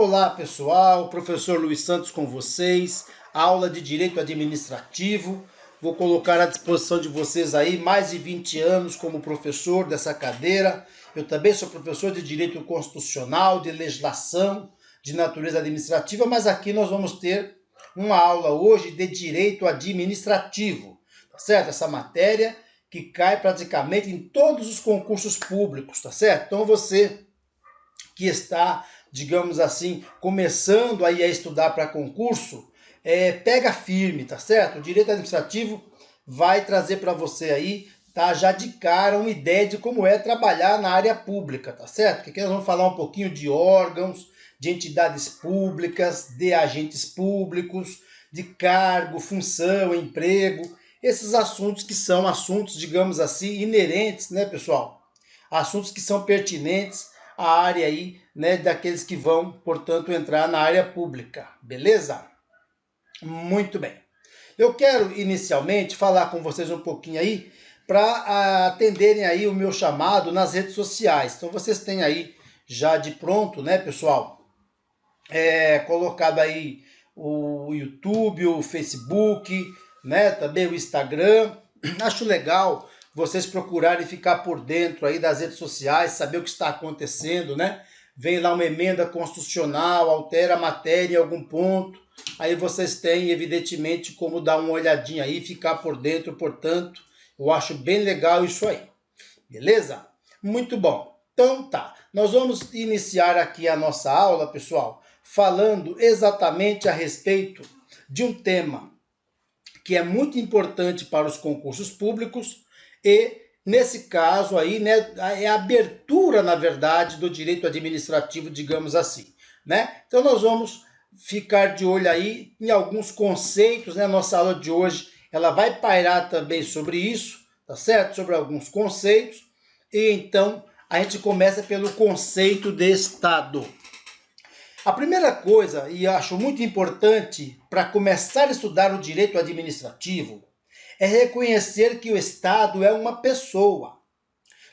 Olá pessoal, professor Luiz Santos com vocês, aula de Direito Administrativo. Vou colocar à disposição de vocês aí mais de 20 anos como professor dessa cadeira. Eu também sou professor de Direito Constitucional, de Legislação, de Natureza Administrativa, mas aqui nós vamos ter uma aula hoje de Direito Administrativo, tá certo? Essa matéria que cai praticamente em todos os concursos públicos, tá certo? Então você que está, digamos assim, começando aí a estudar para concurso, pega firme, tá certo? O direito administrativo vai trazer para você aí, tá, já de cara uma ideia de como é trabalhar na área pública, tá certo? Porque aqui nós vamos falar um pouquinho de órgãos, de entidades públicas, de agentes públicos, de cargo, função, emprego, esses assuntos que são assuntos, digamos assim, inerentes, né, pessoal? Assuntos que são pertinentes à área aí, né, daqueles que vão, portanto, entrar na área pública, beleza? Muito bem. Eu quero inicialmente falar com vocês um pouquinho aí para atenderem aí o meu chamado nas redes sociais. Então vocês têm aí já de pronto, né, pessoal, colocado aí o YouTube, o Facebook, né, também o Instagram. Acho legal vocês procurarem ficar por dentro aí das redes sociais, saber o que está acontecendo, né? Vem lá uma emenda constitucional, altera a matéria em algum ponto, aí vocês têm, evidentemente, como dar uma olhadinha aí, ficar por dentro, portanto, eu acho bem legal isso aí, beleza? Muito bom. Então tá, nós vamos iniciar aqui a nossa aula, pessoal, falando exatamente a respeito de um tema que é muito importante para os concursos públicos e, nesse caso aí, né, é a abertura, na verdade, do direito administrativo, digamos assim, né? Então nós vamos ficar de olho aí em alguns conceitos, né? Nossa aula de hoje, ela vai pairar também sobre isso, tá certo? Sobre alguns conceitos. E então a gente começa pelo conceito de Estado. A primeira coisa, e acho muito importante para começar a estudar o direito administrativo, é reconhecer que o Estado é uma pessoa.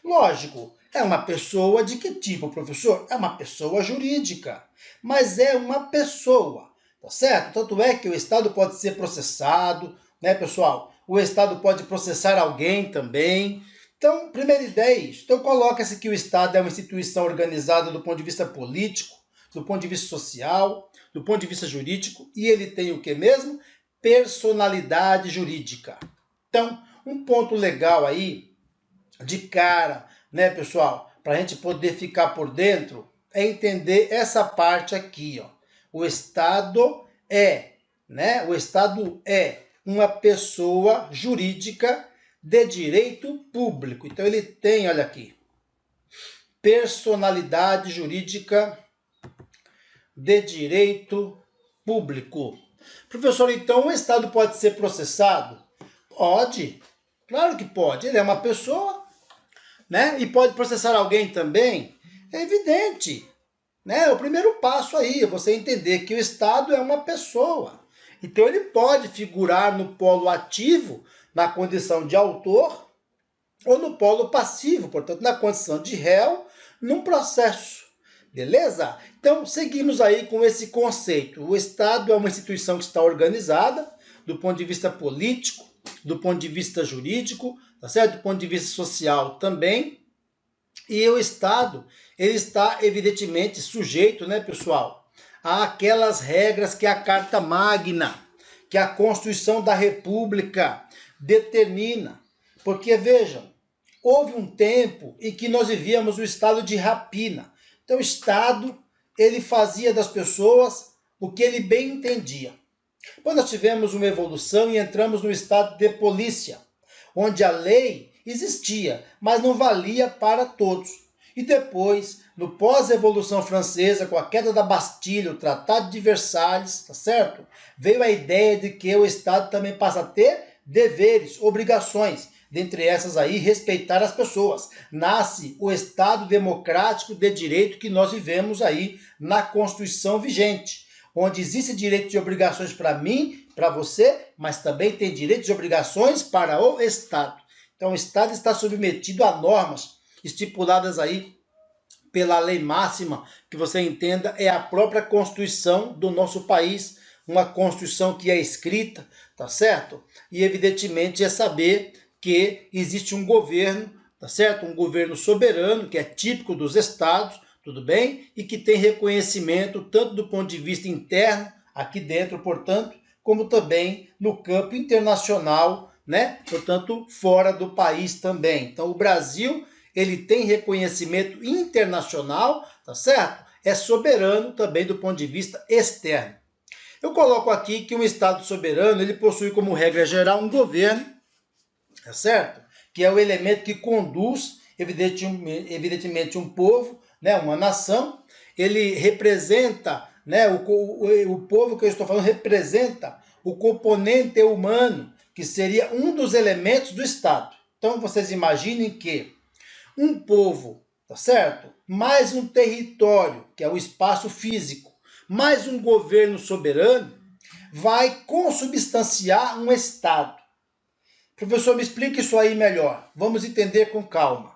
Lógico, é uma pessoa de que tipo, professor? É uma pessoa jurídica, mas é uma pessoa, tá certo? Tanto é que o Estado pode ser processado, né, pessoal? O Estado pode processar alguém também. Então, primeira ideia é isso. Então, coloca-se que o Estado é uma instituição organizada do ponto de vista político, do ponto de vista social, do ponto de vista jurídico, e ele tem o que mesmo? Personalidade jurídica. Então, um ponto legal aí, de cara, né, pessoal, para a gente poder ficar por dentro, é entender essa parte aqui, ó. O Estado né? O Estado é uma pessoa jurídica de direito público. Então ele tem, olha aqui, personalidade jurídica de direito público. Professor, então o Estado pode ser processado? Pode, claro que pode. Ele é uma pessoa, né? E pode processar alguém também? É evidente, né? O primeiro passo aí é você entender que o Estado é uma pessoa. Então ele pode figurar no polo ativo, na condição de autor, ou no polo passivo, portanto, na condição de réu, num processo. Beleza? Então, seguimos aí com esse conceito. O Estado é uma instituição que está organizada do ponto de vista político, do ponto de vista jurídico, tá certo? Do ponto de vista social também. E o Estado, ele está evidentemente sujeito, né, pessoal, àquelas regras que a Carta Magna, que a Constituição da República determina. Porque, vejam, houve um tempo em que nós vivíamos o estado de rapina. Então o Estado, ele fazia das pessoas o que ele bem entendia. Depois nós tivemos uma evolução e entramos no estado de polícia, onde a lei existia, mas não valia para todos. E depois, no pós-revolução francesa, com a queda da Bastilha, o Tratado de Versalhes, tá certo? Veio a ideia de que o Estado também passa a ter deveres, obrigações, dentre essas aí, respeitar as pessoas. Nasce o Estado democrático de direito que nós vivemos aí na Constituição vigente, onde existe direitos e obrigações para mim, para você, mas também tem direitos e obrigações para o Estado. Então o Estado está submetido a normas estipuladas aí pela lei máxima, que você entenda, é a própria Constituição do nosso país, uma Constituição que é escrita, tá certo? E evidentemente é saber que existe um governo, tá certo? Um governo soberano, que é típico dos estados, tudo bem? E que tem reconhecimento tanto do ponto de vista interno, aqui dentro, portanto, como também no campo internacional, né? Portanto, fora do país também. Então, o Brasil, ele tem reconhecimento internacional, tá certo? É soberano também do ponto de vista externo. Eu coloco aqui que um Estado soberano, ele possui como regra geral um governo, tá certo? Que é o elemento que conduz, evidentemente, um povo, né? Uma nação. Ele representa, né? O povo que eu estou falando representa o componente humano, que seria um dos elementos do Estado. Então, vocês imaginem que um povo, tá certo? Mais um território, que é o espaço físico, mais um governo soberano, vai consubstanciar um Estado. Professor, me explique isso aí melhor. Vamos entender com calma.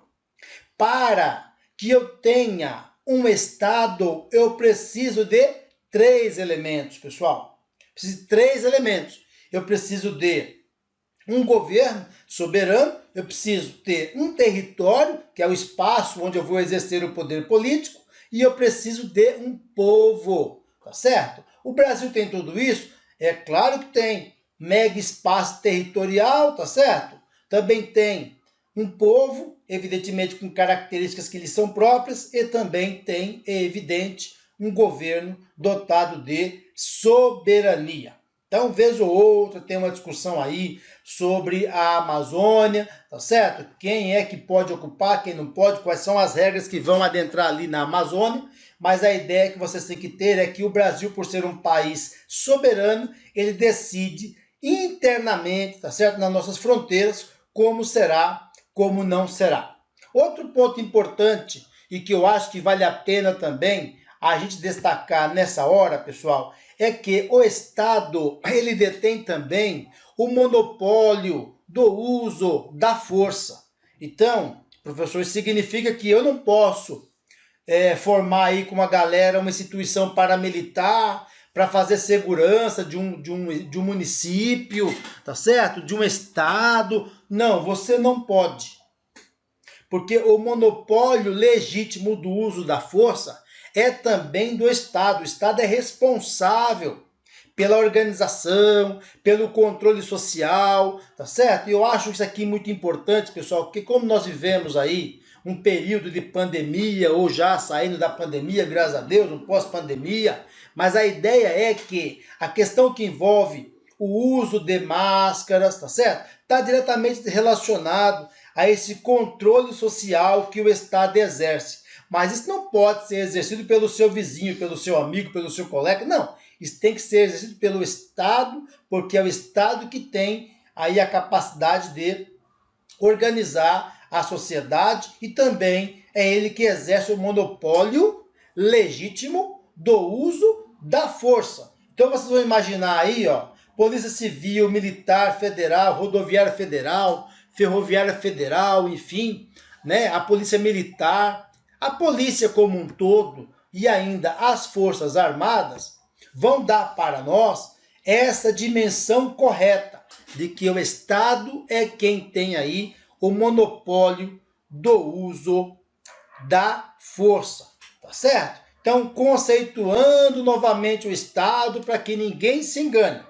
Para que eu tenha um Estado, eu preciso de 3 elementos, pessoal. Preciso de 3 elementos. Eu preciso de um governo soberano, eu preciso ter um território, que é o espaço onde eu vou exercer o poder político, e eu preciso de um povo, tá certo? O Brasil tem tudo isso? É claro que tem. Mega espaço territorial, tá certo? Também tem um povo, evidentemente com características que lhe são próprias, e também tem, é evidente, um governo dotado de soberania. Então, vez ou outra, tem uma discussão aí sobre a Amazônia, tá certo? Quem é que pode ocupar, quem não pode, quais são as regras que vão adentrar ali na Amazônia, mas a ideia que vocês têm que ter é que o Brasil, por ser um país soberano, ele decide internamente, tá certo? Nas nossas fronteiras, como será, como não será. Outro ponto importante e que eu acho que vale a pena também a gente destacar nessa hora, pessoal, é que o Estado, ele detém também o monopólio do uso da força. Então, professor, isso significa que eu não posso formar aí com uma galera uma instituição paramilitar para fazer segurança de um município, tá certo? De um estado. Não, você não pode. Porque o monopólio legítimo do uso da força é também do Estado. O Estado é responsável pela organização, pelo controle social, tá certo? E eu acho isso aqui muito importante, pessoal, porque como nós vivemos aí um período de pandemia, ou já saindo da pandemia, graças a Deus, um pós-pandemia, mas a ideia é que a questão que envolve o uso de máscaras, tá certo? Está diretamente relacionado a esse controle social que o Estado exerce. Mas isso não pode ser exercido pelo seu vizinho, pelo seu amigo, pelo seu colega, não. Isso tem que ser exercido pelo Estado, porque é o Estado que tem aí a capacidade de organizar a sociedade e também é ele que exerce o monopólio legítimo do uso da força. Então vocês vão imaginar aí, ó, Polícia Civil, Militar Federal, Rodoviária Federal, Ferroviária Federal, enfim, né, a Polícia Militar, a polícia como um todo e ainda as Forças Armadas vão dar para nós essa dimensão correta de que o Estado é quem tem aí o monopólio do uso da força, tá certo? Então, conceituando novamente o Estado para que ninguém se engane.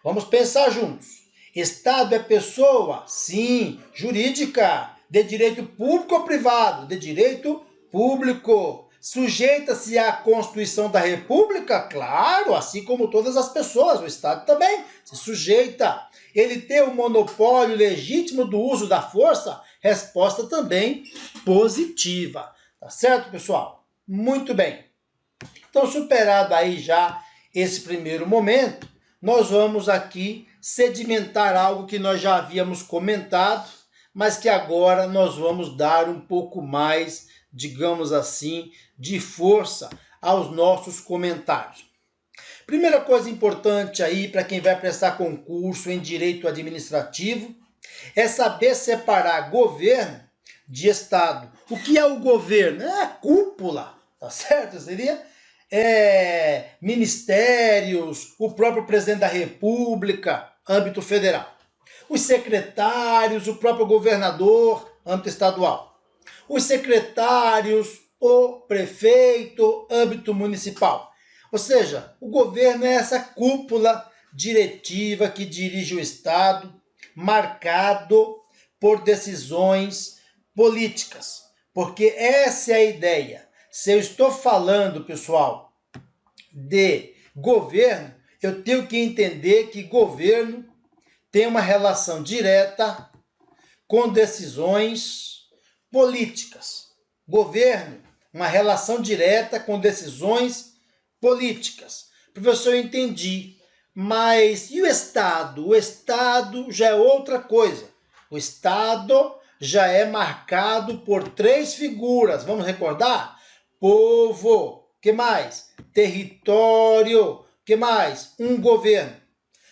Vamos pensar juntos. Estado é pessoa? Sim. Jurídica? De direito público ou privado? De direito público. Sujeita-se à Constituição da República? Claro, assim como todas as pessoas. O Estado também se sujeita. Ele tem o monopólio legítimo do uso da força? Resposta também positiva. Tá certo, pessoal? Muito bem. Então, superado aí já esse primeiro momento, nós vamos aqui sedimentar algo que nós já havíamos comentado, mas que agora nós vamos dar um pouco mais, digamos assim, de força aos nossos comentários. Primeira coisa importante aí para quem vai prestar concurso em direito administrativo é saber separar governo de Estado. O que é o governo? É a cúpula, tá certo? Seria ministérios, o próprio presidente da República, âmbito federal. Os secretários, o próprio governador, âmbito estadual. Os secretários, o prefeito, âmbito municipal. Ou seja, o governo é essa cúpula diretiva que dirige o Estado, marcado por decisões políticas. Porque essa é a ideia. Se eu estou falando, pessoal, de governo, eu tenho que entender que governo tem uma relação direta com decisões políticas. Governo, uma relação direta com decisões políticas. Professor, eu entendi, mas e o Estado? O Estado já é outra coisa. O Estado já é marcado por 3 figuras. Vamos recordar? Povo, que mais? Território, que mais? Um governo.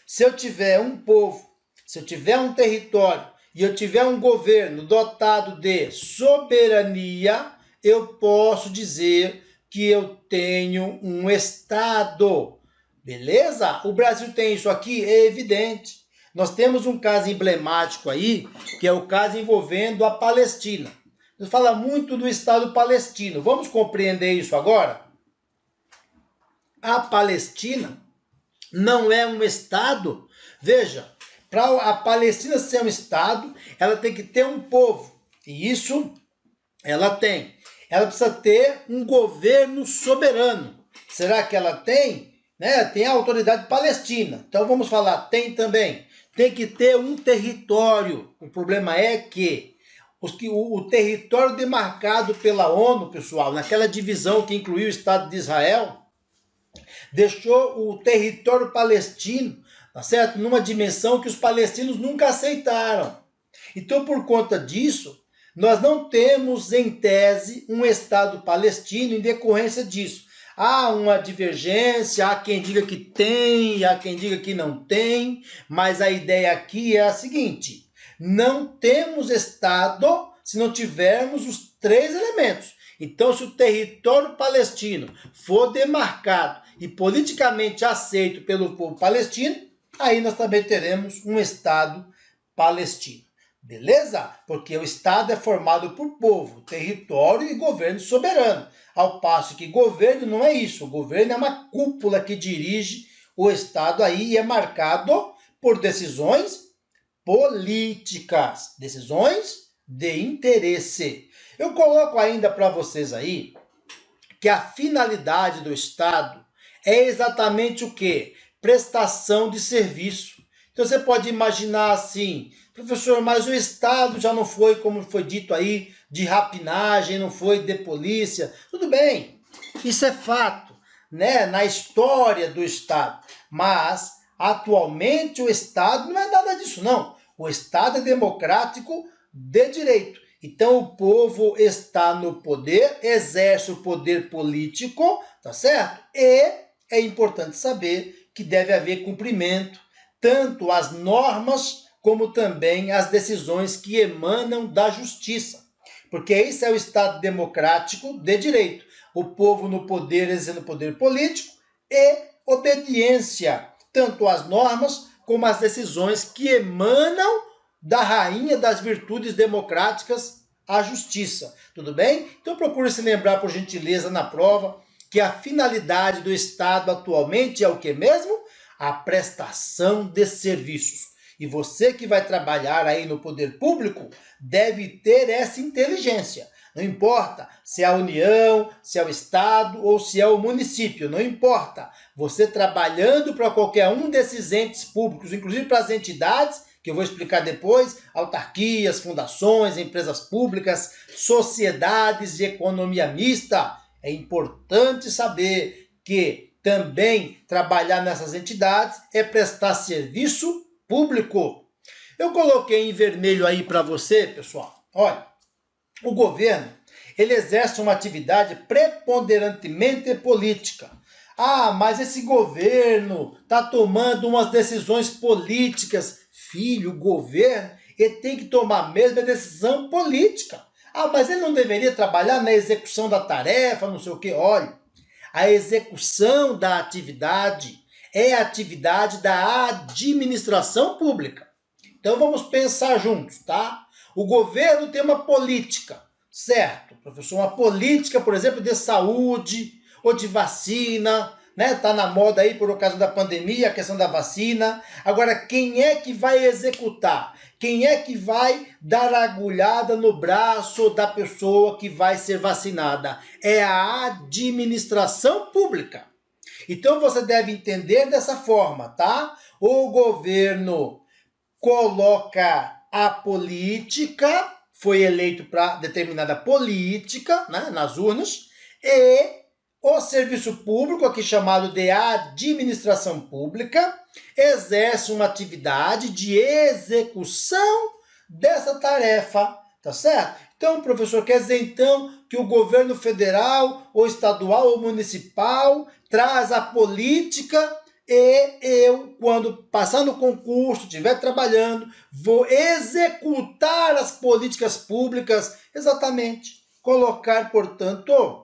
Se eu tiver um povo, se eu tiver um território e eu tiver um governo dotado de soberania, eu posso dizer que eu tenho um Estado. Beleza? O Brasil tem isso aqui? É evidente. Nós temos um caso emblemático aí, que é o caso envolvendo a Palestina. Nos fala muito do Estado palestino. Vamos compreender isso agora? A Palestina não é um Estado. Veja, para a Palestina ser um Estado, ela tem que ter um povo. E isso ela tem. Ela precisa ter um governo soberano. Será que ela tem? Tem a autoridade palestina. Então vamos falar, tem também. Tem que ter um território. O problema é que o território demarcado pela ONU, pessoal, naquela divisão que incluiu o Estado de Israel, deixou o território palestino, tá certo? Numa dimensão que os palestinos nunca aceitaram. Então, por conta disso, nós não temos, em tese, um Estado palestino em decorrência disso. Há uma divergência, há quem diga que tem, há quem diga que não tem, mas a ideia aqui é a seguinte: não temos Estado se não tivermos os 3 elementos. Então, se o território palestino for demarcado e politicamente aceito pelo povo palestino, aí nós também teremos um Estado palestino. Beleza? Porque o Estado é formado por povo, território e governo soberano. Ao passo que governo não é isso. O governo é uma cúpula que dirige o Estado aí e é marcado por decisões políticas, decisões de interesse. Eu coloco ainda para vocês aí que a finalidade do Estado é exatamente o quê? Prestação de serviço. Então você pode imaginar assim, professor, mas o Estado já não foi, como foi dito aí, de rapinagem, não foi de polícia. Tudo bem, isso é fato, na história do Estado. Mas, atualmente, o Estado não é nada disso, não. O Estado é democrático de direito. Então, o povo está no poder, exerce o poder político, tá certo? E é importante saber que deve haver cumprimento, tanto às normas, como também às decisões que emanam da justiça. Porque esse é o Estado democrático de direito. O povo no poder exercendo poder político e obediência, tanto às normas como às decisões que emanam da rainha das virtudes democráticas, a justiça. Tudo bem? Então procure se lembrar, por gentileza, na prova, que a finalidade do Estado atualmente é o que mesmo? A prestação de serviços. E você que vai trabalhar aí no poder público deve ter essa inteligência. Não importa se é a União, se é o Estado ou se é o município, não importa. Você trabalhando para qualquer um desses entes públicos, inclusive para as entidades, que eu vou explicar depois, autarquias, fundações, empresas públicas, sociedades de economia mista, é importante saber que também trabalhar nessas entidades é prestar serviço público. Eu coloquei em vermelho aí para você, pessoal. Olha, o governo, ele exerce uma atividade preponderantemente política. Ah, mas esse governo está tomando umas decisões políticas. Filho, o governo, ele tem que tomar a mesma decisão política. Ah, mas ele não deveria trabalhar na execução da tarefa, não sei o quê. Olha, a execução da atividade é a atividade da administração pública. Então vamos pensar juntos, tá? O governo tem uma política, certo, professor? Uma política, por exemplo, de saúde ou de vacina, né? Tá na moda aí por causa da pandemia, a questão da vacina. Agora, quem é que vai executar? Quem é que vai dar a agulhada no braço da pessoa que vai ser vacinada? É a administração pública. Então você deve entender dessa forma, tá? O governo coloca a política, foi eleito para determinada política, né, nas urnas, e o serviço público, aqui chamado de administração pública, exerce uma atividade de execução dessa tarefa, tá certo? Então, professor, quer dizer então que o governo federal, ou estadual, ou municipal, traz a política e eu, quando passar no concurso, estiver trabalhando, vou executar as políticas públicas, exatamente, colocar, portanto,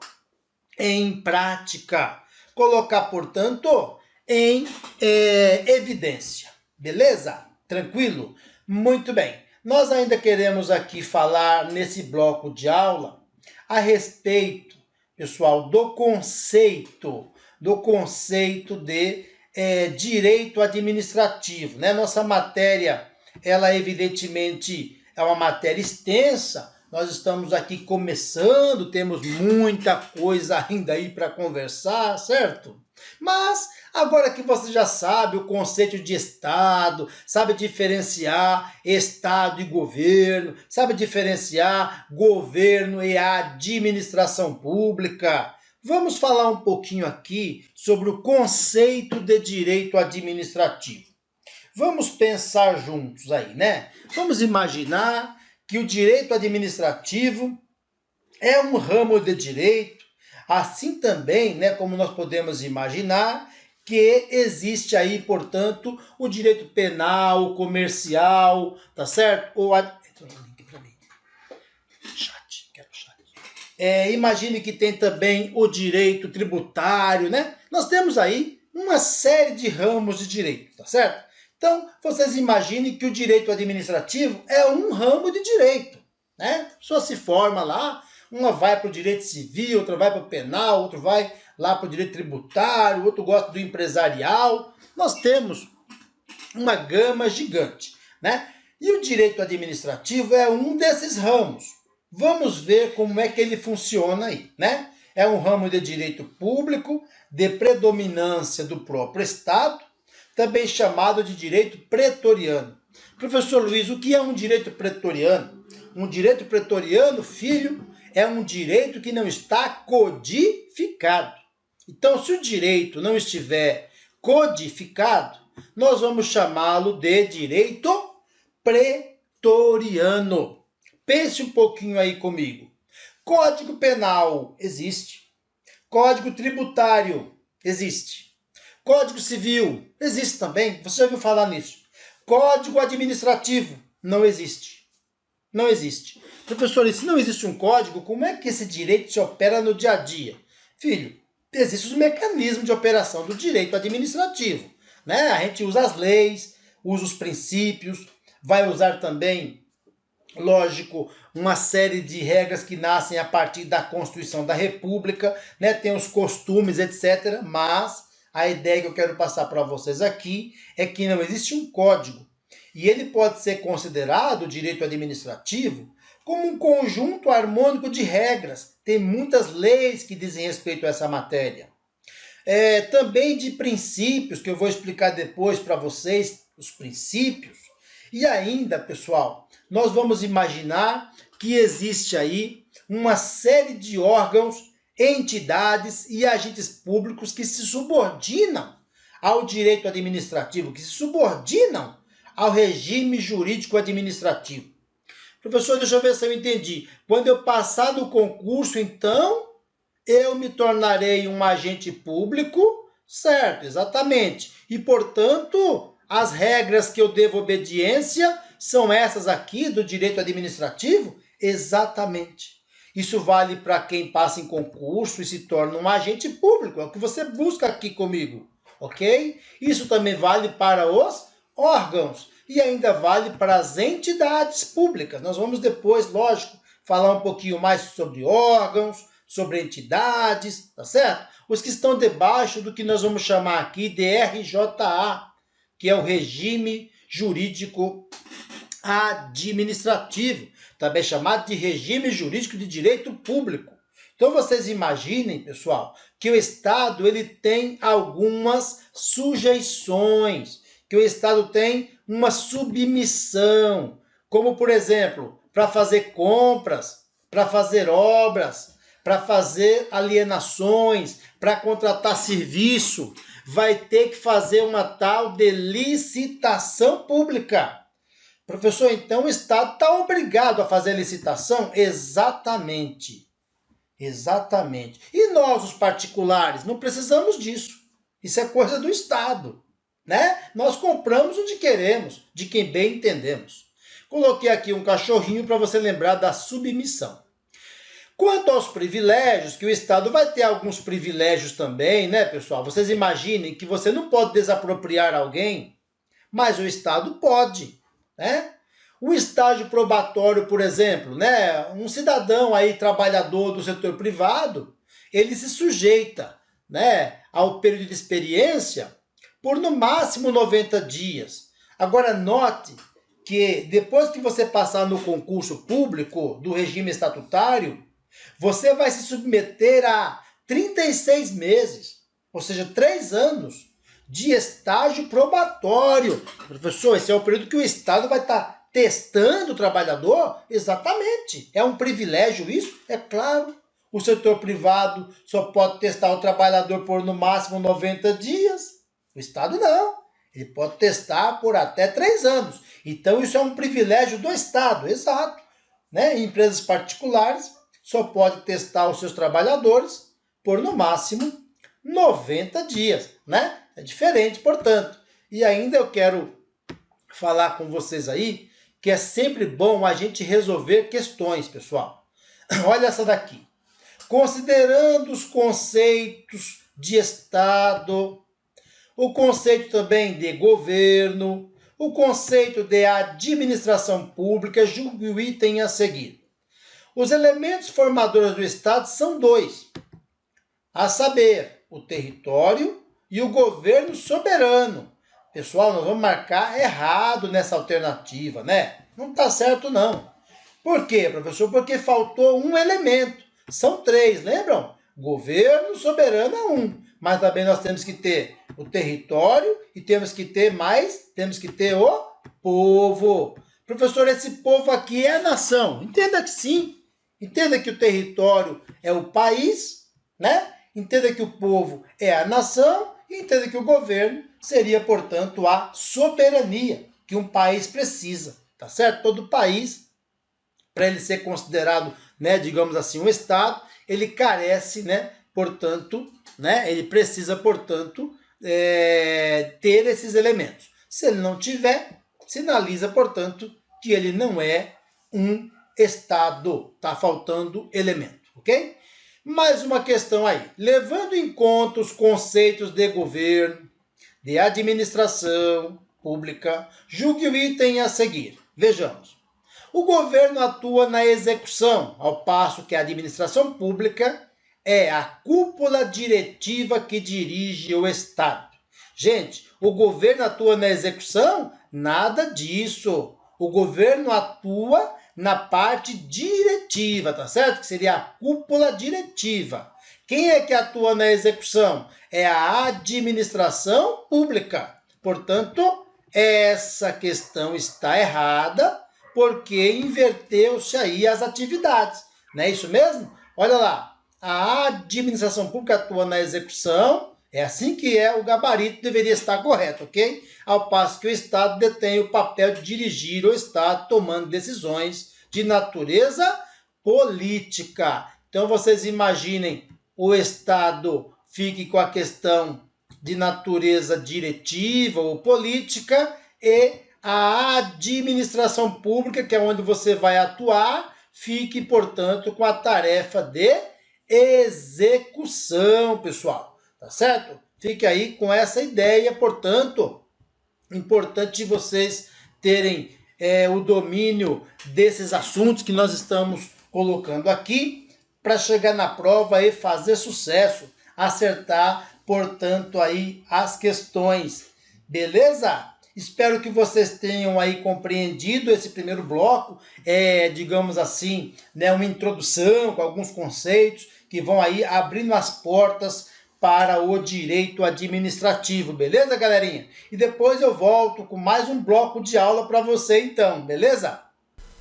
em prática, colocar, portanto, em evidência. Beleza? Tranquilo? Muito bem. Nós ainda queremos aqui falar nesse bloco de aula a respeito, pessoal, do conceito de direito administrativo, né? Nossa matéria, ela evidentemente é uma matéria extensa, nós estamos aqui começando, temos muita coisa ainda aí para conversar, certo? Mas agora que você já sabe o conceito de Estado, sabe diferenciar Estado e governo, sabe diferenciar governo e administração pública, vamos falar um pouquinho aqui sobre o conceito de direito administrativo. Vamos pensar juntos aí, né? Vamos imaginar que o direito administrativo é um ramo de direito, assim também, né, como nós podemos imaginar que existe aí, portanto, o direito penal, comercial, tá certo? Imagine que tem também o direito tributário, né? Nós temos aí uma série de ramos de direito, tá certo? Então, vocês imaginem que o direito administrativo é um ramo de direito, né? A pessoa se forma lá, uma vai para o direito civil, outra vai para o penal, outro vai lá para o direito tributário, outro gosta do empresarial. Nós temos uma gama gigante, né? E o direito administrativo é um desses ramos. Vamos ver como é que ele funciona aí, né? É um ramo de direito público, de predominância do próprio Estado, também chamado de direito pretoriano. Professor Luiz, o que é um direito pretoriano? Um direito pretoriano, filho, é um direito que não está codificado. Então, se o direito não estiver codificado, nós vamos chamá-lo de direito pretoriano. Pense um pouquinho aí comigo. Código Penal existe. Código Tributário existe. Código Civil existe também. Você já ouviu falar nisso? Código Administrativo não existe. Não existe. Professor, e se não existe um código, como é que esse direito se opera no dia a dia? Filho, existem os mecanismos de operação do direito administrativo, né? A gente usa as leis, usa os princípios, vai usar também, lógico, uma série de regras que nascem a partir da Constituição da República, né? Tem os costumes, etc. Mas a ideia que eu quero passar para vocês aqui é que não existe um código. E ele pode ser considerado, o direito administrativo, como um conjunto harmônico de regras. Tem muitas leis que dizem respeito a essa matéria. Também de princípios, que eu vou explicar depois para vocês, os princípios. E ainda, pessoal, nós vamos imaginar que existe aí uma série de órgãos, entidades e agentes públicos que se subordinam ao direito administrativo, que se subordinam ao regime jurídico administrativo. Professor, deixa eu ver se eu entendi. Quando eu passar no concurso, então, eu me tornarei um agente público? Certo, exatamente. E, portanto, as regras que eu devo obediência são essas aqui do direito administrativo? Exatamente. Isso vale para quem passa em concurso e se torna um agente público, é o que você busca aqui comigo, ok? Isso também vale para os órgãos e ainda vale para as entidades públicas. Nós vamos depois, lógico, falar um pouquinho mais sobre órgãos, sobre entidades, tá certo? Os que estão debaixo do que nós vamos chamar aqui de RJA, que é o regime jurídico administrativo, também chamado de regime jurídico de direito público. Então vocês imaginem, pessoal, que o Estado ele tem algumas sujeições, que o Estado tem uma submissão, como por exemplo, para fazer compras, para fazer obras, para fazer alienações, para contratar serviço, vai ter que fazer uma tal de licitação pública. Professor, então o Estado está obrigado a fazer licitação? Exatamente. Exatamente. E nós, os particulares, não precisamos disso. Isso é coisa do Estado, né? Nós compramos onde queremos, de quem bem entendemos. Coloquei aqui um cachorrinho para você lembrar da submissão. Quanto aos privilégios, que o Estado vai ter alguns privilégios também, né, pessoal? Vocês imaginem que você não pode desapropriar alguém, mas o Estado pode, né? O estágio probatório, por exemplo, né? Um cidadão aí, trabalhador do setor privado, ele se sujeita, né, ao período de experiência por no máximo 90 dias. Agora, note que depois que você passar no concurso público do regime estatutário, você vai se submeter a 36 meses, ou seja, 3 anos de estágio probatório. Professor, esse é o período que o Estado vai estar testando o trabalhador? Exatamente. É um privilégio isso? É claro. O setor privado só pode testar o trabalhador por no máximo 90 dias. O Estado não. Ele pode testar por até 3 anos. Então isso é um privilégio do Estado, exato. Né? Em empresas particulares só pode testar os seus trabalhadores por no máximo 90 dias, né? É diferente, portanto. E ainda eu quero falar com vocês aí que é sempre bom a gente resolver questões, pessoal. Olha essa daqui. Considerando os conceitos de Estado, o conceito também de governo, o conceito de administração pública, julgue o item a seguir. Os elementos formadores do Estado são 2, a saber, o território e o governo soberano. Pessoal, nós vamos marcar errado nessa alternativa, né? Não está certo, não. Por quê, professor? Porque faltou um elemento. São 3, lembram? Governo soberano é 1. Mas também nós temos que ter o território e temos que ter o povo. Professor, esse povo aqui é a nação. Entenda que sim. Entenda que o território é o país, né? Entenda que o povo é a nação e entenda que o governo seria, portanto, a soberania que um país precisa, tá certo? Todo país, para ele ser considerado, né, digamos assim, um Estado, ele carece, né, portanto, né, ele precisa, portanto, ter esses elementos. Se ele não tiver, sinaliza, portanto, que ele não é um Estado. Está faltando elemento, ok? Mais uma questão aí. Levando em conta os conceitos de governo, de administração pública, julgue o item a seguir. Vejamos. O governo atua na execução, ao passo que a administração pública é a cúpula diretiva que dirige o Estado. Gente, o governo atua na execução? Nada disso. O governo atua na parte diretiva, tá certo? Que seria a cúpula diretiva. Quem é que atua na execução? É a administração pública. Portanto, essa questão está errada, porque inverteu-se aí as atividades. Não é isso mesmo? Olha lá, a administração pública atua na execução, é assim que o gabarito deveria estar correto, ok? Ao passo que o Estado detém o papel de dirigir o Estado tomando decisões de natureza política. Então vocês imaginem, o Estado fique com a questão de natureza diretiva ou política e a administração pública, que é onde você vai atuar, fique, portanto, com a tarefa de execução, pessoal. Tá certo? Fique aí com essa ideia, portanto, importante vocês terem o domínio desses assuntos que nós estamos colocando aqui para chegar na prova e fazer sucesso, acertar, portanto, aí as questões. Beleza? Espero que vocês tenham aí compreendido esse primeiro bloco, digamos assim, né, uma introdução com alguns conceitos que vão aí abrindo as portas para o direito administrativo, beleza, galerinha? E depois eu volto com mais um bloco de aula para você então, beleza?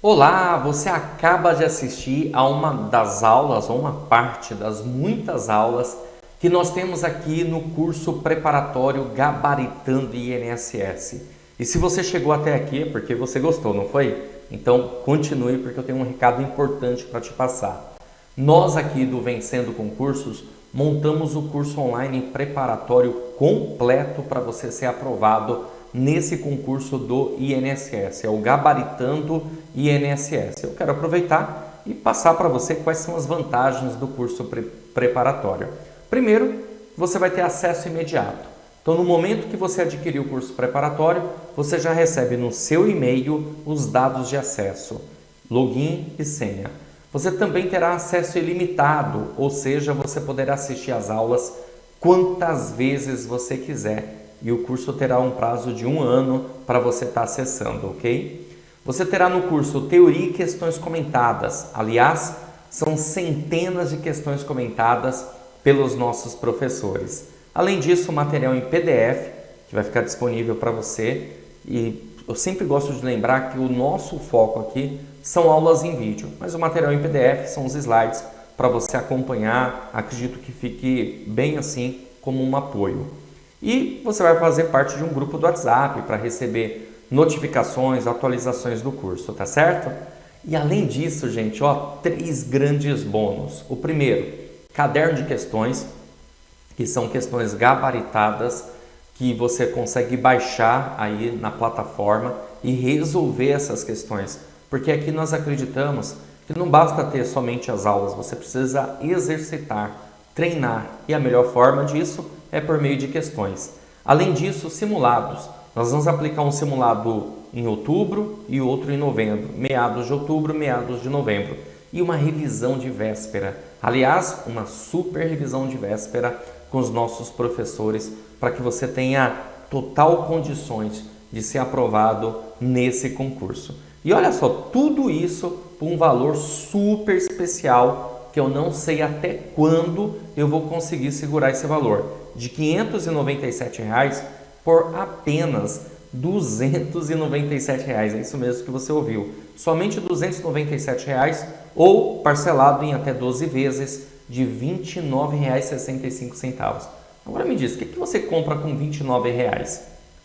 Olá, você acaba de assistir a uma das aulas, ou uma parte das muitas aulas que nós temos aqui no curso preparatório Gabaritando INSS. E se você chegou até aqui é porque você gostou, não foi? Então continue, porque eu tenho um recado importante para te passar. Nós aqui do Vencendo Concursos montamos o curso online preparatório completo para você ser aprovado nesse concurso do INSS, é o Gabaritando INSS. Eu quero aproveitar e passar para você quais são as vantagens do curso preparatório. Primeiro, você vai ter acesso imediato. Então, no momento que você adquirir o curso preparatório, você já recebe no seu e-mail os dados de acesso, login e senha. Você também terá acesso ilimitado, ou seja, você poderá assistir às aulas quantas vezes você quiser. E o curso terá um prazo de 1 ano para você estar acessando, ok? Você terá no curso teoria e questões comentadas. Aliás, são centenas de questões comentadas pelos nossos professores. Além disso, material em PDF, que vai ficar disponível para você. E eu sempre gosto de lembrar que o nosso foco aqui são aulas em vídeo, mas o material em PDF são os slides para você acompanhar. Acredito que fique bem assim como um apoio. E você vai fazer parte de um grupo do WhatsApp para receber notificações, atualizações do curso, tá certo? E além disso, gente, 3 grandes bônus. O primeiro, caderno de questões, que são questões gabaritadas, que você consegue baixar aí na plataforma e resolver essas questões. Porque aqui nós acreditamos que não basta ter somente as aulas, você precisa exercitar, treinar, e a melhor forma disso é por meio de questões. Além disso, simulados. Nós vamos aplicar um simulado em outubro e outro em novembro, meados de outubro, meados de novembro, e uma revisão de véspera. Aliás, uma super revisão de véspera com os nossos professores, para que você tenha total condições de ser aprovado nesse concurso. E olha só, tudo isso por um valor super especial, que eu não sei até quando eu vou conseguir segurar esse valor, de R$ 597 por apenas R$ 297. É isso mesmo que você ouviu. Somente R$ 297 ou parcelado em até 12 vezes de R$ 29,65. Agora me diz, o que você compra com R$ 29?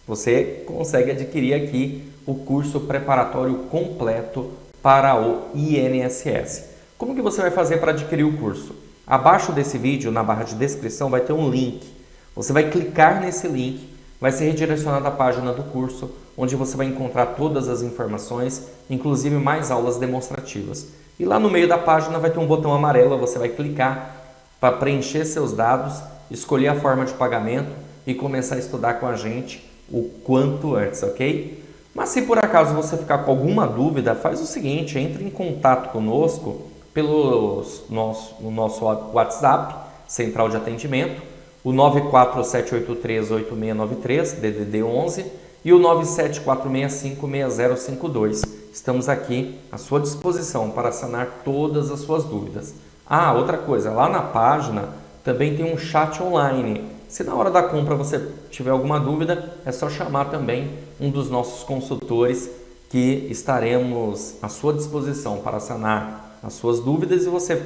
Você consegue adquirir aqui o curso preparatório completo para o INSS. Como que você vai fazer para adquirir o curso? Abaixo desse vídeo, na barra de descrição, vai ter um link. Você vai clicar nesse link, vai ser redirecionado à página do curso, onde você vai encontrar todas as informações, inclusive mais aulas demonstrativas. E lá no meio da página vai ter um botão amarelo, você vai clicar para preencher seus dados, escolher a forma de pagamento e começar a estudar com a gente o quanto antes, ok? Mas se por acaso você ficar com alguma dúvida, faz o seguinte, entre em contato conosco pelo nosso WhatsApp, Central de Atendimento, o 947838693, DDD 11, e o 974656052. Estamos aqui à sua disposição para sanar todas as suas dúvidas. Ah, outra coisa, lá na página também tem um chat online. Se na hora da compra você tiver alguma dúvida, é só chamar também um dos nossos consultores, que estaremos à sua disposição para sanar as suas dúvidas e você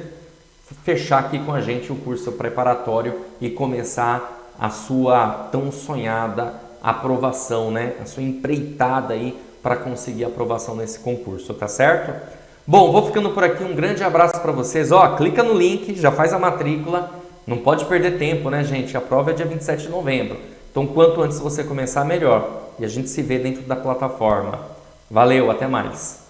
fechar aqui com a gente o curso preparatório e começar a sua tão sonhada aprovação, né? A sua empreitada aí para conseguir aprovação nesse concurso, tá certo? Bom, vou ficando por aqui, um grande abraço para vocês. Clica no link, já faz a matrícula, não pode perder tempo, né, gente? A prova é dia 27 de novembro, então quanto antes você começar, melhor. e a gente se vê dentro da plataforma. Valeu, até mais!